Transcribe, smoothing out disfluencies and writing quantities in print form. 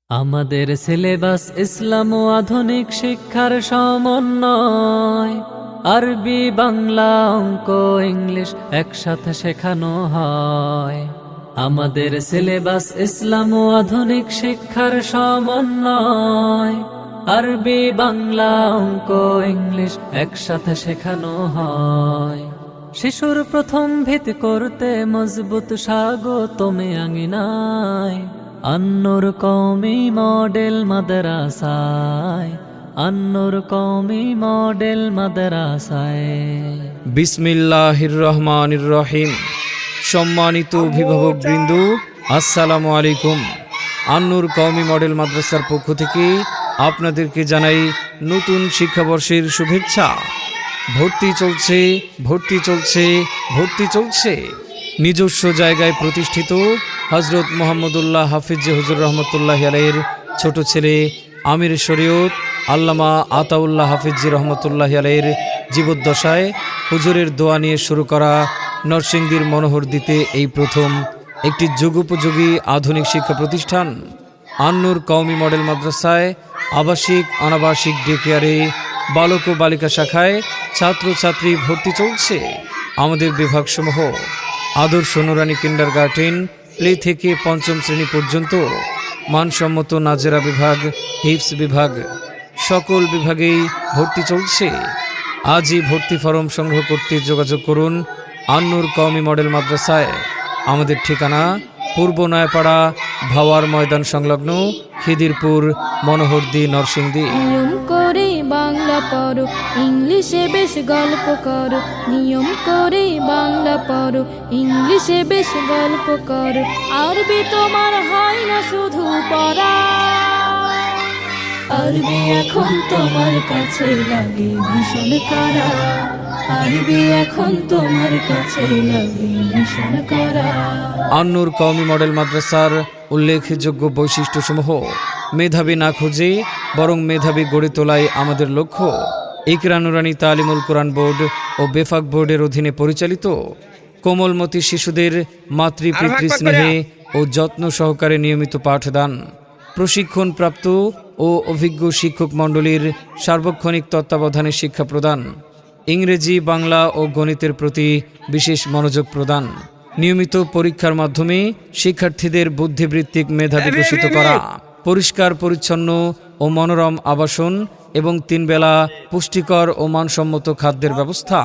আমাদের সিলেবাস ইসলাম ও আধুনিক শিক্ষার সমন্বয়। আরবি, বাংলা, অঙ্ক, ইংলিশ একসাথে শেখানো হয়। আমাদের সিলেবাস ইসলাম ও আধুনিক শিক্ষার সমন্বয়। আরবি, বাংলা, অঙ্ক, ইংলিশ একসাথে শেখানো হয়। শিশুর প্রথম ভিত করতে মজবুত স্বাগতমে আঙিনায়। আন্নুর কওমি মডেল মাদ্রাসায়, আন্নুর কওমি মডেল মাদ্রাসায়। বিসমিল্লাহির রহমানির রহিম। সম্মানিত অভিভাবকবৃন্দ, আসসালামু আলাইকুম। আন্নুর কওমি মডেল মাদ্রাসার পক্ষ থেকে আপনাদেরকে জানাই নতুন শিক্ষাবর্ষের শুভেচ্ছা। ভর্তি চলছে, ভর্তি চলছে, ভর্তি চলছে। নিজস্ব জায়গায় প্রতিষ্ঠিত হযরত মুহাম্মদুল্লাহ হাফিজ হুজুর রহমতুল্লাহ আলাইহির ছোট ছেলে আমির শরীয়ত আল্লামা আতাউল্লাহ হাফিজ রহমতুল্লাহ আলাইহির জীবদ্দশায় হুজুরের দোয়া নিয়ে শুরু করা নরসিংদীর মনোহরদীতে এই প্রথম একটি যুগোপযোগী আধুনিক শিক্ষা প্রতিষ্ঠান আন্নুর কওমি মডেল মাদ্রাসায় আবাসিক, অনাবাসিক, ডে কেয়ারে, বালক ও বালিকা শাখায় ছাত্রছাত্রী ভর্তি চলছে। আমাদের বিভাগসমূহ: আদর্শ নুরানি কিন্ডারগার্টেন, প্লে থেকে পঞ্চম শ্রেণী পর্যন্ত, মানসম্মত নাজেরা বিভাগ, হিফজ বিভাগ, সকল বিভাগেই ভর্তি চলছে। আজই ভর্তি ফরম সংগ্রহ করতে যোগাযোগ করুন আন্নুর কওমি মডেল মাদ্রাসায়। আমাদের ঠিকানা পূর্ব নয়াপাড়া ভাওয়ার ময়দান সংলগ্ন খিদিরপুর, মনোহরদী, নরসিংদী। নিয়ম করে বাংলা পড়ো, ইংলিশে বেশ গল্প করো। নিয়ম করে বাংলা পড়ো, ইংলিশে বেশ গল্প করো। আরবি তোমার হয় না শুধু পড়া, আরবি এখন তোমার কাছে লাগে ভীষণ কড়া। আরবি এখন তোমার কাছে লাগে ভীষণ কড়া। আন্নুর কওমি মডেল মাদ্রাসার উল্লেখযোগ্য বৈশিষ্ট্যসমূহ: মেধাবী না খুঁজে বরং মেধাবী গড়ে তোলাই আমাদের লক্ষ্য। ইকরা নুরানি তালিমুল কোরআন বোর্ড ও বেফাক বোর্ডের অধীনে পরিচালিত। কোমলমতি শিশুদের মাতৃপিতৃ স্নেহে ও যত্ন সহকারে নিয়মিত পাঠদান। প্রশিক্ষণপ্রাপ্ত ও অভিজ্ঞ শিক্ষক মণ্ডলীর সার্বক্ষণিক তত্ত্বাবধানে শিক্ষা প্রদান। ইংরেজি, বাংলা ও গণিতের প্রতি বিশেষ মনোযোগ প্রদান। নিয়মিত পরীক্ষার মাধ্যমে শিক্ষার্থীদের বুদ্ধিবৃত্তিক মেধা বিকশিত করা। পরিষ্কার পরিচ্ছন্ন ও মনোরম আবাসন এবং 3 বেলা পুষ্টিকর ও মানসম্মত খাদ্যের ব্যবস্থা।